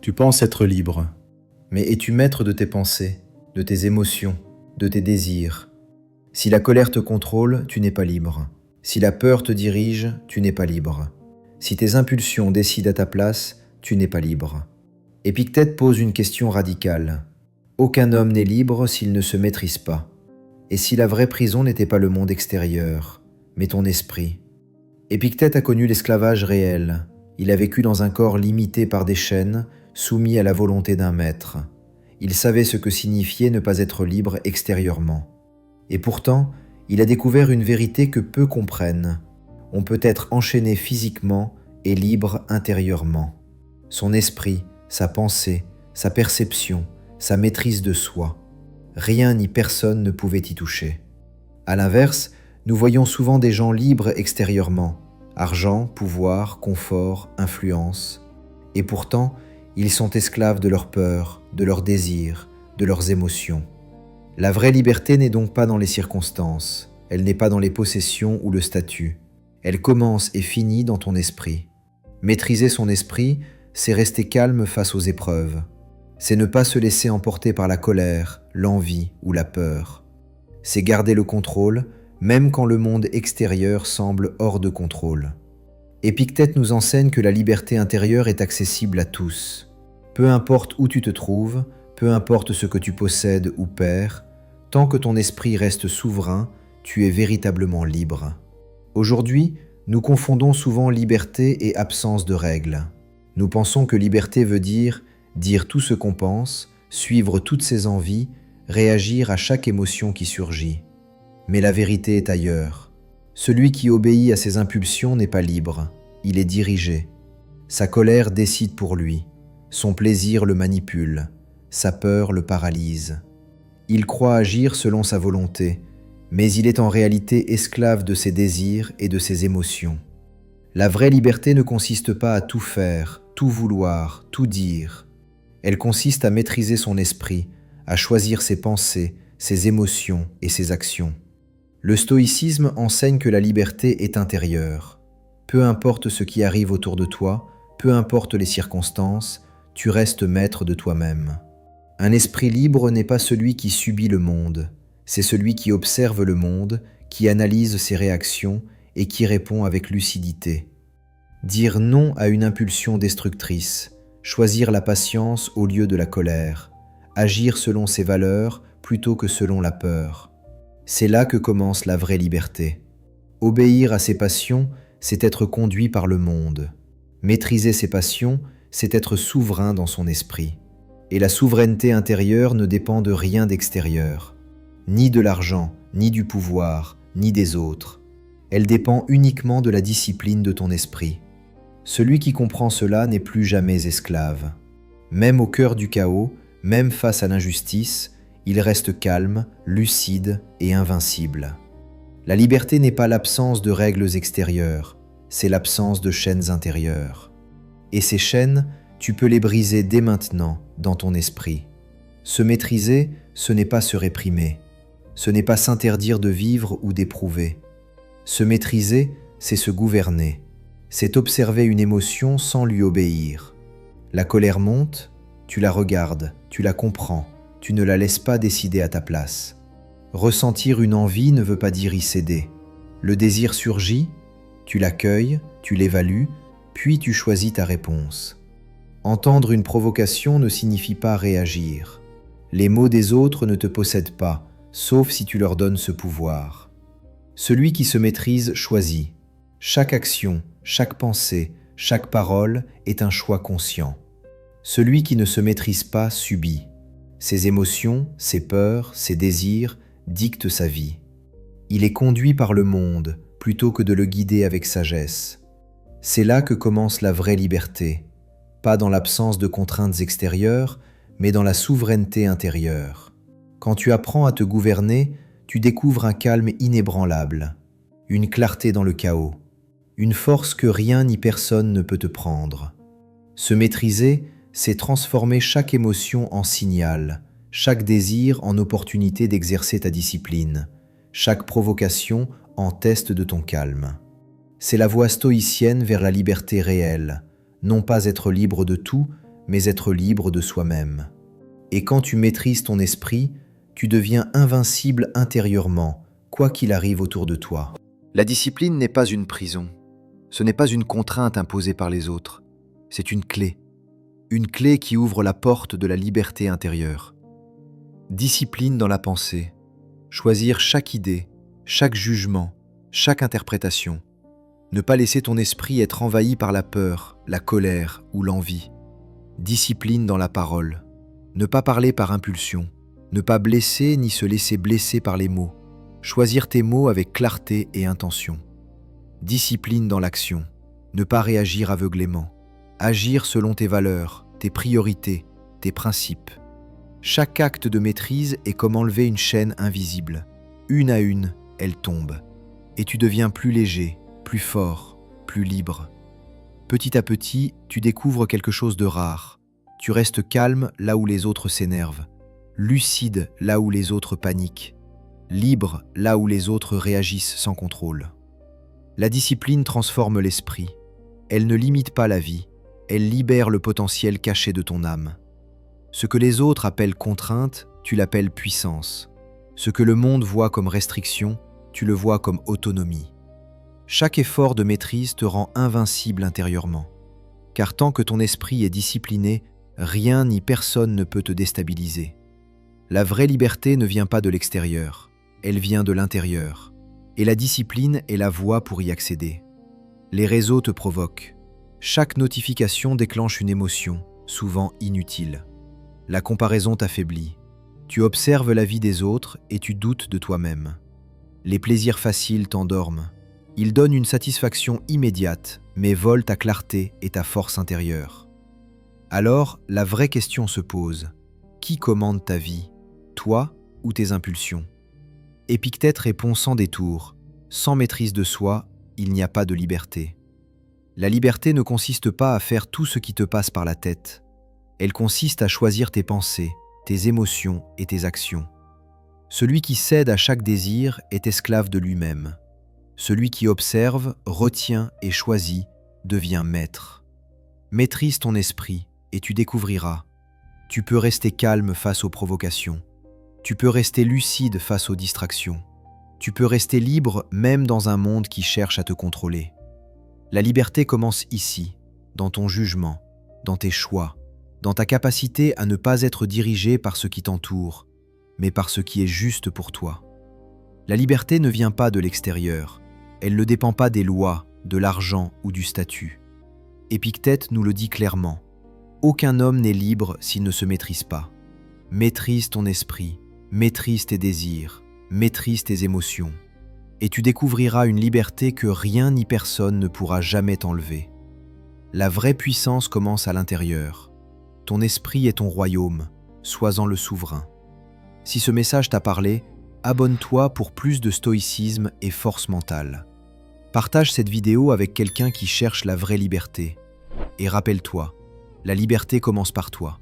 Tu penses être libre, mais es-tu maître de tes pensées, de tes émotions, de tes désirs? Si la colère te contrôle, tu n'es pas libre. Si la peur te dirige, tu n'es pas libre. Si tes impulsions décident à ta place, tu n'es pas libre. Épictète pose une question radicale. Aucun homme n'est libre s'il ne se maîtrise pas. Et si la vraie prison n'était pas le monde extérieur, mais ton esprit? Épictète a connu l'esclavage réel. Il a vécu dans un corps limité par des chaînes, soumis à la volonté d'un maître. Il savait ce que signifiait ne pas être libre extérieurement. Et pourtant, il a découvert une vérité que peu comprennent. On peut être enchaîné physiquement et libre intérieurement. Son esprit, sa pensée, sa perception, sa maîtrise de soi. Rien ni personne ne pouvait y toucher. À l'inverse, nous voyons souvent des gens libres extérieurement. Argent, pouvoir, confort, influence. Et pourtant, ils sont esclaves de leurs peurs, de leurs désirs, de leurs émotions. La vraie liberté n'est donc pas dans les circonstances, elle n'est pas dans les possessions ou le statut. Elle commence et finit dans ton esprit. Maîtriser son esprit, c'est rester calme face aux épreuves. C'est ne pas se laisser emporter par la colère, l'envie ou la peur. C'est garder le contrôle, même quand le monde extérieur semble hors de contrôle. Épictète nous enseigne que la liberté intérieure est accessible à tous. Peu importe où tu te trouves, peu importe ce que tu possèdes ou perds, tant que ton esprit reste souverain, tu es véritablement libre. Aujourd'hui, nous confondons souvent liberté et absence de règles. Nous pensons que liberté veut dire tout ce qu'on pense, suivre toutes ses envies, réagir à chaque émotion qui surgit. Mais la vérité est ailleurs. Celui qui obéit à ses impulsions n'est pas libre, il est dirigé. Sa colère décide pour lui, son plaisir le manipule, sa peur le paralyse. Il croit agir selon sa volonté, mais il est en réalité esclave de ses désirs et de ses émotions. La vraie liberté ne consiste pas à tout faire, tout vouloir, tout dire. Elle consiste à maîtriser son esprit, à choisir ses pensées, ses émotions et ses actions. Le stoïcisme enseigne que la liberté est intérieure. Peu importe ce qui arrive autour de toi, peu importe les circonstances, tu restes maître de toi-même. Un esprit libre n'est pas celui qui subit le monde, c'est celui qui observe le monde, qui analyse ses réactions et qui répond avec lucidité. Dire non à une impulsion destructrice, choisir la patience au lieu de la colère, agir selon ses valeurs plutôt que selon la peur. C'est là que commence la vraie liberté. Obéir à ses passions, c'est être conduit par le monde. Maîtriser ses passions, c'est être souverain dans son esprit. Et la souveraineté intérieure ne dépend de rien d'extérieur, ni de l'argent, ni du pouvoir, ni des autres. Elle dépend uniquement de la discipline de ton esprit. Celui qui comprend cela n'est plus jamais esclave. Même au cœur du chaos, même face à l'injustice, il reste calme, lucide et invincible. La liberté n'est pas l'absence de règles extérieures, c'est l'absence de chaînes intérieures. Et ces chaînes, tu peux les briser dès maintenant dans ton esprit. Se maîtriser, ce n'est pas se réprimer. Ce n'est pas s'interdire de vivre ou d'éprouver. Se maîtriser, c'est se gouverner. C'est observer une émotion sans lui obéir. La colère monte, tu la regardes, tu la comprends. Tu ne la laisses pas décider à ta place. Ressentir une envie ne veut pas dire y céder. Le désir surgit, tu l'accueilles, tu l'évalues, puis tu choisis ta réponse. Entendre une provocation ne signifie pas réagir. Les mots des autres ne te possèdent pas, sauf si tu leur donnes ce pouvoir. Celui qui se maîtrise choisit. Chaque action, chaque pensée, chaque parole est un choix conscient. Celui qui ne se maîtrise pas subit. Ses émotions, ses peurs, ses désirs dictent sa vie. Il est conduit par le monde plutôt que de le guider avec sagesse. C'est là que commence la vraie liberté, pas dans l'absence de contraintes extérieures, mais dans la souveraineté intérieure. Quand tu apprends à te gouverner, tu découvres un calme inébranlable, une clarté dans le chaos, une force que rien ni personne ne peut te prendre. Se maîtriser, c'est transformer chaque émotion en signal, chaque désir en opportunité d'exercer ta discipline, chaque provocation en test de ton calme. C'est la voie stoïcienne vers la liberté réelle, non pas être libre de tout, mais être libre de soi-même. Et quand tu maîtrises ton esprit, tu deviens invincible intérieurement, quoi qu'il arrive autour de toi. La discipline n'est pas une prison. Ce n'est pas une contrainte imposée par les autres. C'est une clé qui ouvre la porte de la liberté intérieure. Discipline dans la pensée. Choisir chaque idée, chaque jugement, chaque interprétation. Ne pas laisser ton esprit être envahi par la peur, la colère ou l'envie. Discipline dans la parole. Ne pas parler par impulsion. Ne pas blesser ni se laisser blesser par les mots. Choisir tes mots avec clarté et intention. Discipline dans l'action. Ne pas réagir aveuglément. Agir selon tes valeurs, tes priorités, tes principes. Chaque acte de maîtrise est comme enlever une chaîne invisible. Une à une, elle tombe. Et tu deviens plus léger, plus fort, plus libre. Petit à petit, tu découvres quelque chose de rare. Tu restes calme là où les autres s'énervent. Lucide là où les autres paniquent. Libre là où les autres réagissent sans contrôle. La discipline transforme l'esprit. Elle ne limite pas la vie. Elle libère le potentiel caché de ton âme. Ce que les autres appellent contrainte, tu l'appelles puissance. Ce que le monde voit comme restriction, tu le vois comme autonomie. Chaque effort de maîtrise te rend invincible intérieurement. Car tant que ton esprit est discipliné, rien ni personne ne peut te déstabiliser. La vraie liberté ne vient pas de l'extérieur, elle vient de l'intérieur. Et la discipline est la voie pour y accéder. Les réseaux te provoquent. Chaque notification déclenche une émotion, souvent inutile. La comparaison t'affaiblit. Tu observes la vie des autres et tu doutes de toi-même. Les plaisirs faciles t'endorment. Ils donnent une satisfaction immédiate, mais volent ta clarté et ta force intérieure. Alors, la vraie question se pose. Qui commande ta vie, toi ou tes impulsions? Épictète répond sans détour. Sans maîtrise de soi, il n'y a pas de liberté. La liberté ne consiste pas à faire tout ce qui te passe par la tête. Elle consiste à choisir tes pensées, tes émotions et tes actions. Celui qui cède à chaque désir est esclave de lui-même. Celui qui observe, retient et choisit devient maître. Maîtrise ton esprit et tu découvriras. Tu peux rester calme face aux provocations. Tu peux rester lucide face aux distractions. Tu peux rester libre même dans un monde qui cherche à te contrôler. La liberté commence ici, dans ton jugement, dans tes choix, dans ta capacité à ne pas être dirigé par ce qui t'entoure, mais par ce qui est juste pour toi. La liberté ne vient pas de l'extérieur, elle ne dépend pas des lois, de l'argent ou du statut. Épictète nous le dit clairement, aucun homme n'est libre s'il ne se maîtrise pas. Maîtrise ton esprit, maîtrise tes désirs, maîtrise tes émotions, et tu découvriras une liberté que rien ni personne ne pourra jamais t'enlever. La vraie puissance commence à l'intérieur. Ton esprit est ton royaume, sois-en le souverain. Si ce message t'a parlé, abonne-toi pour plus de stoïcisme et force mentale. Partage cette vidéo avec quelqu'un qui cherche la vraie liberté. Et rappelle-toi, la liberté commence par toi.